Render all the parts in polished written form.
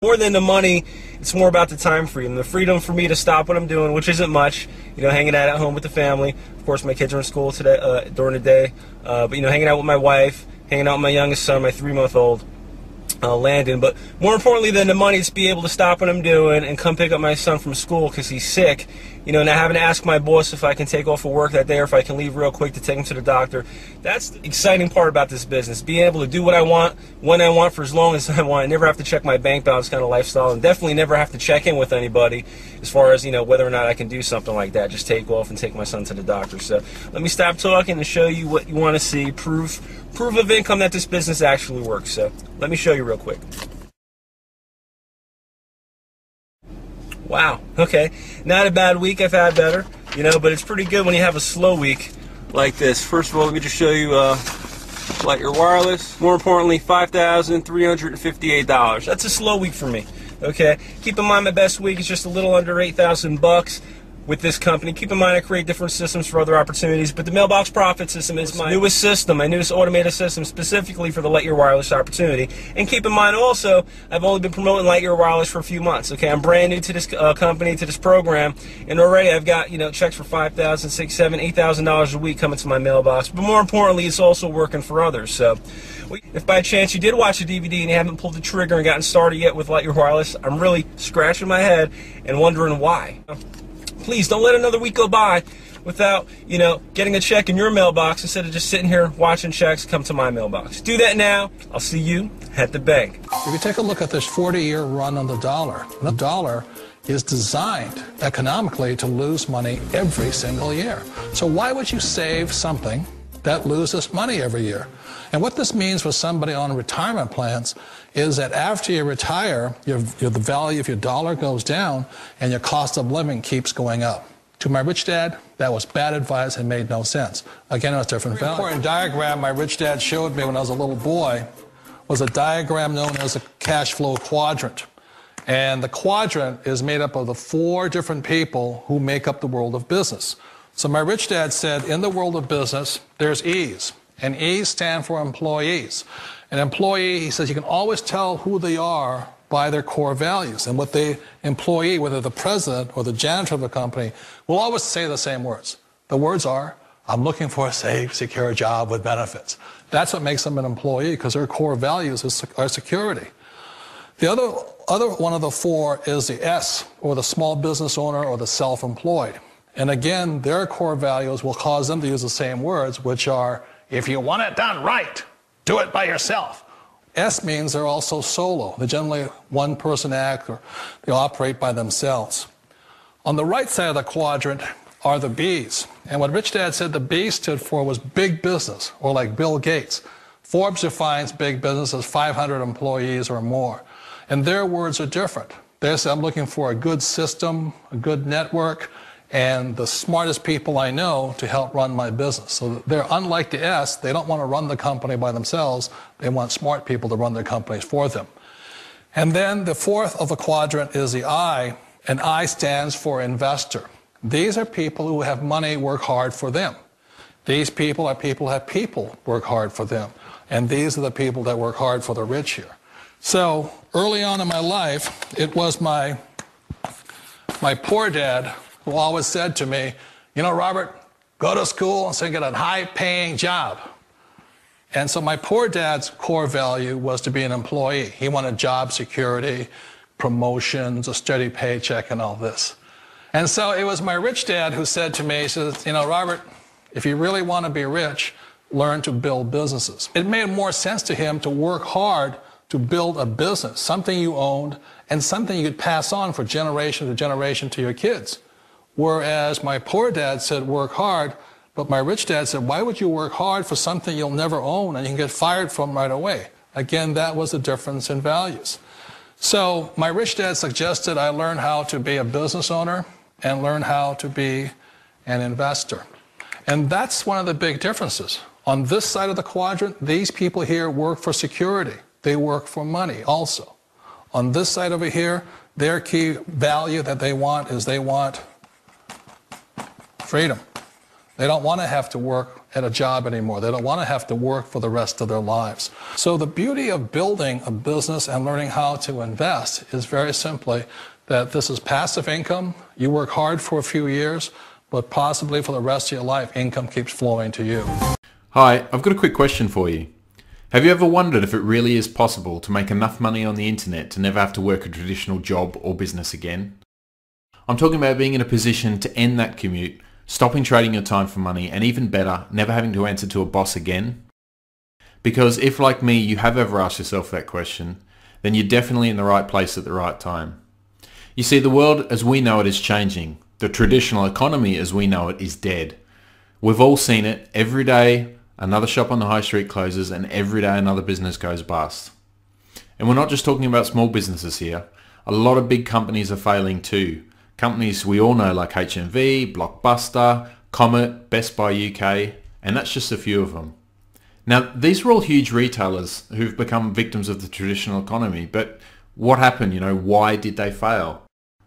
More than the money, it's more about the time freedom. The freedom for me to stop what I'm doing, which isn't much, hanging out at home with the family. Of course, my kids are in school today during the day, but hanging out with my wife, hanging out with my youngest son, my 3-month-old, Landon. But more importantly than the money, it's be able to stop what I'm doing and come pick up my son from school because he's sick. Not having to ask my boss if I can take off of work that day or if I can leave real quick to take him to the doctor. That's the exciting part about this business, being able to do what I want, when I want, for as long as I want, and never have to check my bank balance kind of lifestyle, and definitely never have to check in with anybody as far as, whether or not I can do something like that, just take off and take my son to the doctor. So let me stop talking and show you what you want to see, proof of income that this business actually works. So let me show you real quick. Wow, okay, not a bad week. I've had better, but it's pretty good when you have a slow week like this. First of all, let me just show you Light Your Wireless. More importantly, $5,358. That's a slow week for me, okay? Keep in mind my best week is just a little under 8,000 bucks with this company. Keep in mind I create different systems for other opportunities, but the mailbox profit system is my newest system, my newest automated system specifically for the Light Your Wireless opportunity. And keep in mind also, I've only been promoting Light Your Wireless for a few months. Okay, I'm brand new to this company, to this program, and already I've got checks for $5,000, $6,000, $7,000, $8,000 a week coming to my mailbox. But more importantly, it's also working for others. So, if by chance you did watch the DVD and you haven't pulled the trigger and gotten started yet with Light Your Wireless, I'm really scratching my head and wondering why. Please don't let another week go by without, getting a check in your mailbox instead of just sitting here watching checks come to my mailbox. Do that now. I'll see you at the bank. If you take a look at this 40-year run on the dollar is designed economically to lose money every single year. So why would you save something that loses money every year? And what this means for somebody on retirement plans is that after you retire, the value of your dollar goes down and your cost of living keeps going up. To my rich dad, that was bad advice and made no sense. Again, it was different value. An important diagram my rich dad showed me when I was a little boy was a diagram known as a cash flow quadrant. And the quadrant is made up of the 4 different people who make up the world of business. So my rich dad said, in the world of business, there's E's. And E's stand for employees. An employee, he says, you can always tell who they are by their core values. And what the employee, whether the president or the janitor of the company, will always say the same words. The words are, I'm looking for a safe, secure job with benefits. That's what makes them an employee, because their core values are security. The other one of the 4 is the S, or the small business owner or the self-employed. And again, their core values will cause them to use the same words, which are, if you want it done right, do it by yourself. S means they're also solo. They're generally one-person act, or they operate by themselves. On the right side of the quadrant are the B's. And what Rich Dad said the B stood for was big business, or like Bill Gates. Forbes defines big business as 500 employees or more. And their words are different. They say, I'm looking for a good system, a good network, and the smartest people I know to help run my business. So they're unlike the S. They don't want to run the company by themselves. They want smart people to run their companies for them. And then the 4th of the quadrant is the I, and I stands for investor. These are people who have money work hard for them. These people are people who have people work hard for them. And these are the people that work hard for the rich here. So early on in my life, it was my poor dad who always said to me, Robert, go to school and get a high-paying job. And so my poor dad's core value was to be an employee. He wanted job security, promotions, a steady paycheck, and all this. And so it was my rich dad who said to me, he says, Robert, if you really want to be rich, learn to build businesses. It made more sense to him to work hard to build a business, something you owned, and something you could pass on for generation to generation to your kids. Whereas my poor dad said, work hard, but my rich dad said, why would you work hard for something you'll never own and you can get fired from right away? Again, that was the difference in values. So my rich dad suggested I learn how to be a business owner and learn how to be an investor. And that's one of the big differences. On this side of the quadrant, these people here work for security. They work for money also. On this side over here, their key value that they want is they want freedom. They don't want to have to work at a job anymore. They don't want to have to work for the rest of their lives. So the beauty of building a business and learning how to invest is very simply that this is passive income. You work hard for a few years, but possibly for the rest of your life, income keeps flowing to you. Hi, I've got a quick question for you. Have you ever wondered if it really is possible to make enough money on the internet to never have to work a traditional job or business again? I'm talking about being in a position to end that commute, stopping trading your time for money, and even better, never having to answer to a boss again. Because if, like me, you have ever asked yourself that question, then you're definitely in the right place at the right time. You see, the world as we know it is changing. The traditional economy as we know it is dead. We've all seen it. Every day, another shop on the high street closes, and every day another business goes bust. And we're not just talking about small businesses here. A lot of big companies are failing too. Companies we all know like HMV, Blockbuster, Comet, Best Buy UK, and that's just a few of them. Now, these are all huge retailers who've become victims of the traditional economy, but what happened? Why did they fail?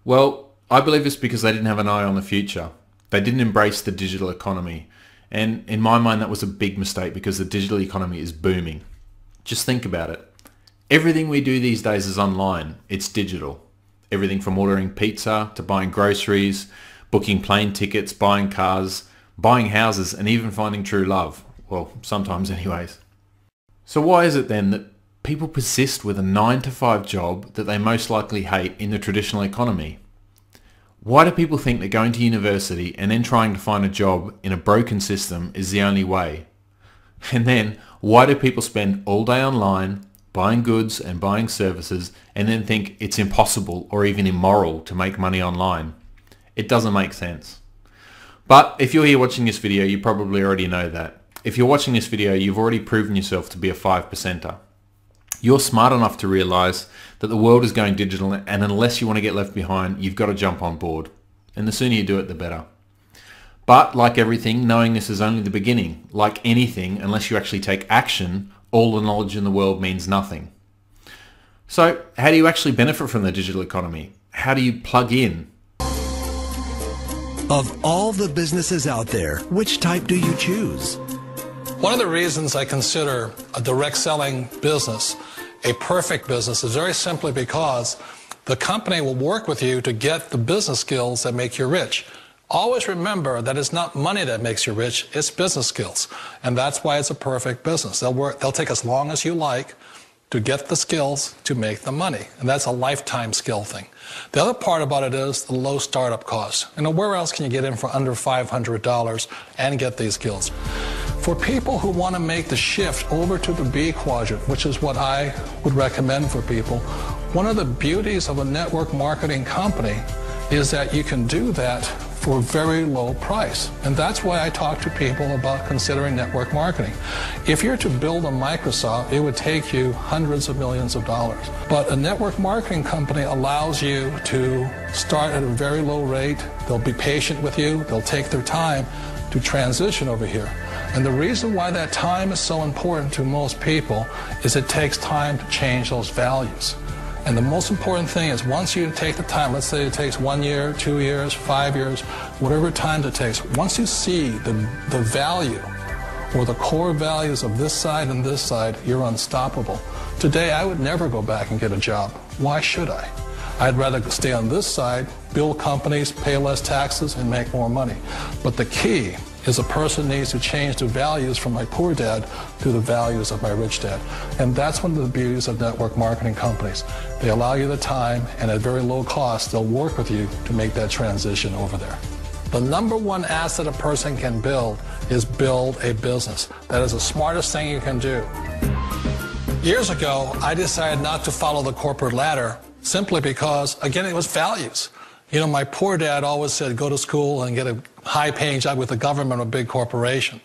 Well, I believe it's because they didn't have an eye on the future. They didn't embrace the digital economy. And in my mind, that was a big mistake because the digital economy is booming. Just think about it. Everything we do these days is online. It's digital. Everything from ordering pizza to buying groceries, booking plane tickets, buying cars, buying houses, and even finding true love. Well, sometimes anyways. So why is it then that people persist with a 9-to-5 job that they most likely hate in the traditional economy? Why do people think that going to university and then trying to find a job in a broken system is the only way? And then, why do people spend all day online, buying goods and buying services, and then think it's impossible or even immoral to make money online? It doesn't make sense. But if you're here watching this video, you probably already know that. If you're watching this video, you've already proven yourself to be a 5%er. You're smart enough to realize that the world is going digital, and unless you want to get left behind, you've got to jump on board. And the sooner you do it, the better. But like everything, knowing this is only the beginning. Like anything, unless you actually take action, all the knowledge in the world means nothing. So how do you actually benefit from the digital economy? How do you plug in? Of all the businesses out there, which type do you choose? One of the reasons I consider a direct selling business a perfect business is very simply because the company will work with you to get the business skills that make you rich. Always remember that it's not money that makes you rich, it's business skills. And that's why it's a perfect business. They'll take as long as you like to get the skills to make the money. And that's a lifetime skill thing. The other part about it is the low startup cost. Where else can you get in for under $500 and get these skills? For people who want to make the shift over to the B quadrant, which is what I would recommend for people, one of the beauties of a network marketing company is that you can do that for a very low price. And that's why I talk to people about considering network marketing. If you're to build a Microsoft, it would take you hundreds of millions of dollars. But a network marketing company allows you to start at a very low rate. They'll be patient with you. They'll take their time to transition over here. And the reason why that time is so important to most people is it takes time to change those values. And the most important thing is once you take the time, let's say it takes 1 year, 2 years, 5 years, whatever time it takes, once you see the value or the core values of this side and this side, you're unstoppable. Today, I would never go back and get a job. Why should I? I'd rather stay on this side, build companies, pay less taxes, and make more money. But the key is a person needs to change the values from my poor dad to the values of my rich dad. And that's one of the beauties of network marketing companies. They allow you the time, and at very low cost, they'll work with you to make that transition over there. The number one asset a person can build is build a business. That is the smartest thing you can do. Years ago, I decided not to follow the corporate ladder simply because, again, it was values. My poor dad always said, go to school and get a high-paying job with the government or a big corporation.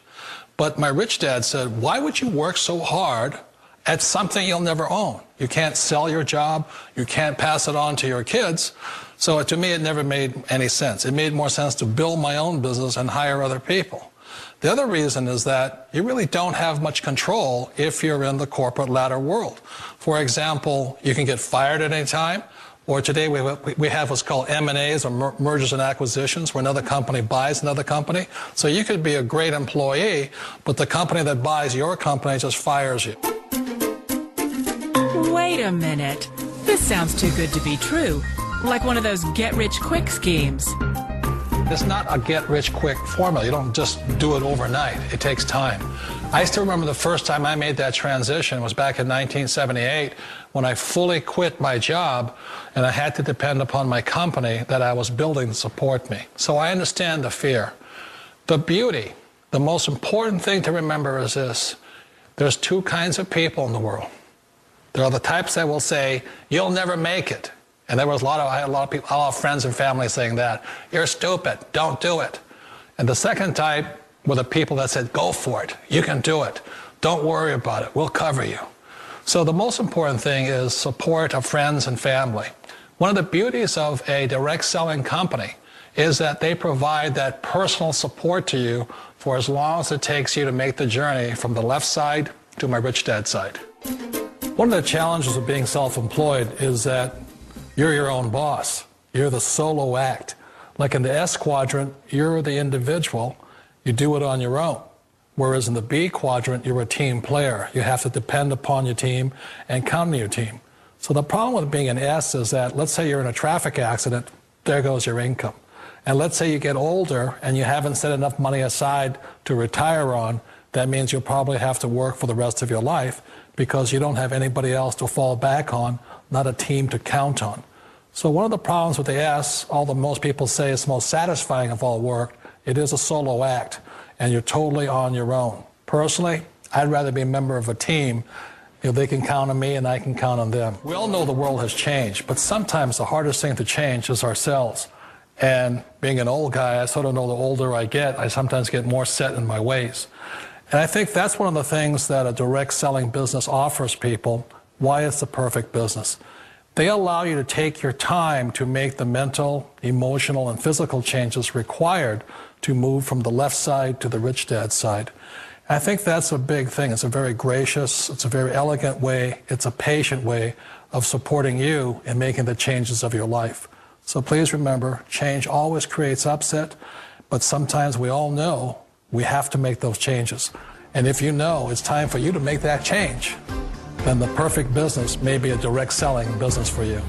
But my rich dad said, why would you work so hard at something you'll never own? You can't sell your job. You can't pass it on to your kids. So to me, it never made any sense. It made more sense to build my own business and hire other people. The other reason is that you really don't have much control if you're in the corporate ladder world. For example, you can get fired at any time. Or today we have what's called M&As, or mergers and acquisitions, where another company buys another company. So you could be a great employee, but the company that buys your company just fires you. Wait a minute. This sounds too good to be true. Like one of those get-rich-quick schemes. It's not a get-rich-quick formula. You don't just do it overnight. It takes time. I still remember the first time I made that transition was back in 1978 when I fully quit my job and I had to depend upon my company that I was building to support me. So I understand the fear. The beauty, the most important thing to remember is this. There's two kinds of people in the world. There are the types that will say, you'll never make it. And I had a lot of people, a lot of friends and family saying that. You're stupid, don't do it. And the second type were the people that said, go for it, you can do it. Don't worry about it, we'll cover you. So the most important thing is support of friends and family. One of the beauties of a direct selling company is that they provide that personal support to you for as long as it takes you to make the journey from the left side to my rich dad side. One of the challenges of being self-employed is that you're your own boss. You're the solo act. Like in the S quadrant, you're the individual. You do it on your own. Whereas in the B quadrant, you're a team player. You have to depend upon your team and count on your team. So the problem with being an S is that, let's say you're in a traffic accident, there goes your income. And let's say you get older and you haven't set enough money aside to retire on, that means you'll probably have to work for the rest of your life because you don't have anybody else to fall back on, not a team to count on. So one of the problems with the S, although most people say it's the most satisfying of all work, it is a solo act, and you're totally on your own. Personally, I'd rather be a member of a team. You know, they can count on me and I can count on them. We all know the world has changed, but sometimes the hardest thing to change is ourselves. And being an old guy, I sort of know the older I get, I sometimes get more set in my ways. And I think that's one of the things that a direct selling business offers people, why it's the perfect business. They allow you to take your time to make the mental, emotional, and physical changes required to move from the left side to the rich dad side. I think that's a big thing. It's a very gracious, it's a very elegant way, it's a patient way of supporting you in making the changes of your life. So please remember, change always creates upset, but sometimes we all know we have to make those changes. And if you know it's time for you to make that change, then the perfect business may be a direct selling business for you.